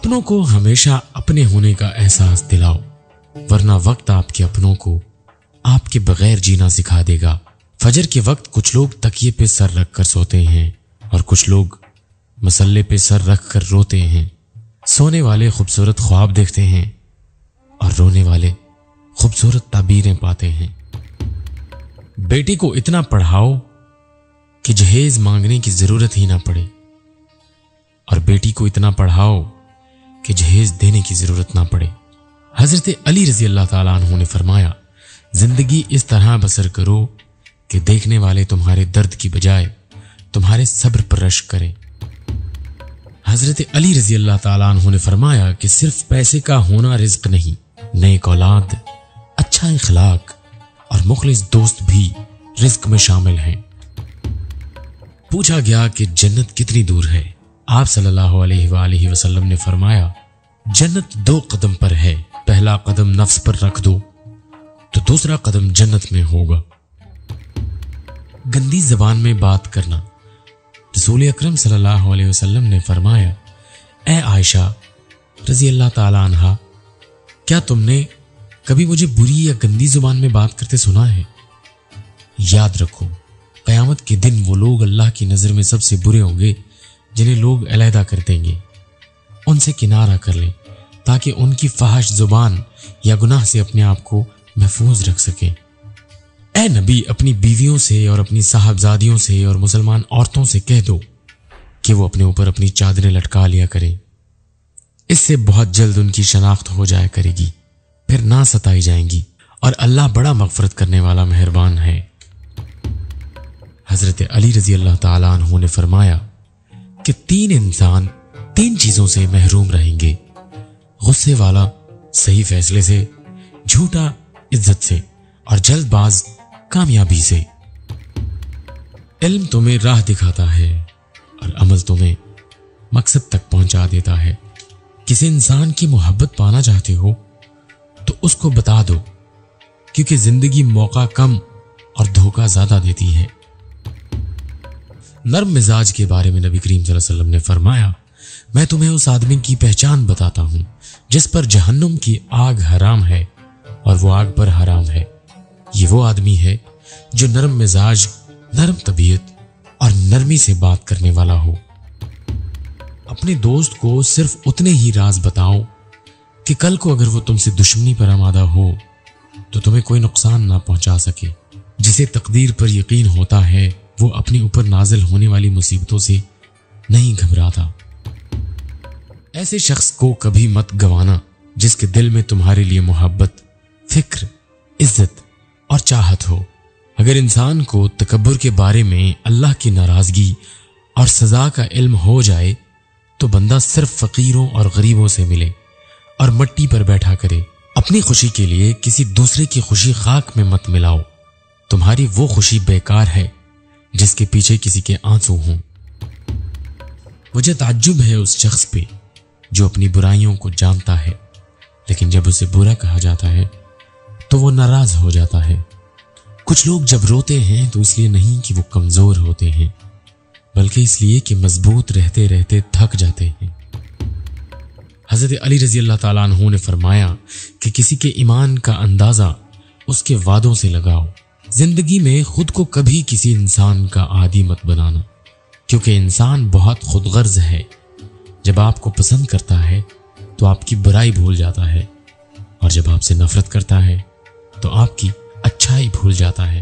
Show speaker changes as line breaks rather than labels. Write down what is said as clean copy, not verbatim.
اپنوں کو ہمیشہ اپنے ہونے کا احساس دلاؤ، ورنہ وقت آپ کے اپنوں کو آپ کے بغیر جینا سکھا دے گا۔ فجر کے وقت کچھ لوگ تکیے پہ سر رکھ کر سوتے ہیں اور کچھ لوگ مسلے پہ سر رکھ کر روتے ہیں۔ سونے والے خوبصورت خواب دیکھتے ہیں اور رونے والے خوبصورت تعبیریں پاتے ہیں۔ بیٹی کو اتنا پڑھاؤ کہ جہیز مانگنے کی ضرورت ہی نہ پڑے، اور بیٹی کو اتنا پڑھاؤ کہ جہیز دینے کی ضرورت نہ پڑے۔ حضرت علی رضی اللہ تعالیٰ عنہ نے فرمایا، زندگی اس طرح بسر کرو کہ دیکھنے والے تمہارے درد کی بجائے تمہارے صبر پر رشک کریں۔ حضرت علی رضی اللہ تعالیٰ عنہ نے فرمایا کہ صرف پیسے کا ہونا رزق نہیں، نیک اولاد، اچھا اخلاق اور مخلص دوست بھی رزق میں شامل ہیں۔ پوچھا گیا کہ جنت کتنی دور ہے؟ آپ صلی اللہ علیہ وآلہ وسلم نے فرمایا، جنت 2 قدم پر ہے، پہلا قدم نفس پر رکھ دو تو دوسرا قدم جنت میں ہوگا۔ گندی زبان میں بات کرنا۔ رسول اکرم صلی اللہ علیہ وسلم نے فرمایا، اے عائشہ رضی اللہ تعالیٰ عنہا، کیا تم نے کبھی مجھے بری یا گندی زبان میں بات کرتے سنا ہے؟ یاد رکھو، قیامت کے دن وہ لوگ اللہ کی نظر میں سب سے برے ہوں گے جنہیں لوگ علیحدہ کر دیں گے۔ ان سے کنارہ کر لیں تاکہ ان کی فحش زبان یا گناہ سے اپنے آپ کو محفوظ رکھ سکیں۔ اے نبی، اپنی بیویوں سے اور اپنی صاحبزادیوں سے اور مسلمان عورتوں سے کہہ دو کہ وہ اپنے اوپر اپنی چادریں لٹکا لیا کریں، اس سے بہت جلد ان کی شناخت ہو جایا کرے گی، پھر نہ ستائی جائیں گی، اور اللہ بڑا مغفرت کرنے والا مہربان ہے۔ حضرت علی رضی اللہ تعالیٰ عنہ نے فرمایا کہ 3 انسان 3 چیزوں سے محروم رہیں گے، غصے والا صحیح فیصلے سے، جھوٹا عزت سے، اور جلد باز کامیابی سے۔ علم تمہیں راہ دکھاتا ہے اور عمل تمہیں مقصد تک پہنچا دیتا ہے۔ کسی انسان کی محبت پانا چاہتے ہو تو اس کو بتا دو، کیونکہ زندگی موقع کم اور دھوکہ زیادہ دیتی ہے۔ نرم مزاج کے بارے میں نبی کریم صلی اللہ علیہ وسلم نے فرمایا، میں تمہیں اس آدمی کی پہچان بتاتا ہوں جس پر جہنم کی آگ حرام ہے اور وہ آگ پر حرام ہے۔ یہ وہ آدمی ہے جو نرم مزاج، نرم طبیعت اور نرمی سے بات کرنے والا ہو۔ اپنے دوست کو صرف اتنے ہی راز بتاؤ کہ کل کو اگر وہ تم سے دشمنی پر آمادہ ہو تو تمہیں کوئی نقصان نہ پہنچا سکے۔ جسے تقدیر پر یقین ہوتا ہے وہ اپنے اوپر نازل ہونے والی مصیبتوں سے نہیں گھبراتا۔ ایسے شخص کو کبھی مت گوانا جس کے دل میں تمہارے لیے محبت، فکر، عزت اور چاہت ہو۔ اگر انسان کو تکبر کے بارے میں اللہ کی ناراضگی اور سزا کا علم ہو جائے تو بندہ صرف فقیروں اور غریبوں سے ملے اور مٹی پر بیٹھا کرے۔ اپنی خوشی کے لیے کسی دوسرے کی خوشی خاک میں مت ملاؤ، تمہاری وہ خوشی بیکار ہے جس کے پیچھے کسی کے آنسو ہوں۔ مجھے تعجب ہے اس شخص پہ جو اپنی برائیوں کو جانتا ہے لیکن جب اسے برا کہا جاتا ہے تو وہ ناراض ہو جاتا ہے۔ کچھ لوگ جب روتے ہیں تو اس لیے نہیں کہ وہ کمزور ہوتے ہیں، بلکہ اس لیے کہ مضبوط رہتے رہتے تھک جاتے ہیں۔ حضرت علی رضی اللہ تعالیٰ عنہ نے فرمایا کہ کسی کے ایمان کا اندازہ اس کے وعدوں سے لگاؤ۔ زندگی میں خود کو کبھی کسی انسان کا عادی مت بنانا، کیونکہ انسان بہت خود غرض ہے۔ جب آپ کو پسند کرتا ہے تو آپ کی برائی بھول جاتا ہے، اور جب آپ سے نفرت کرتا ہے تو آپ کی اچھائی بھول جاتا ہے۔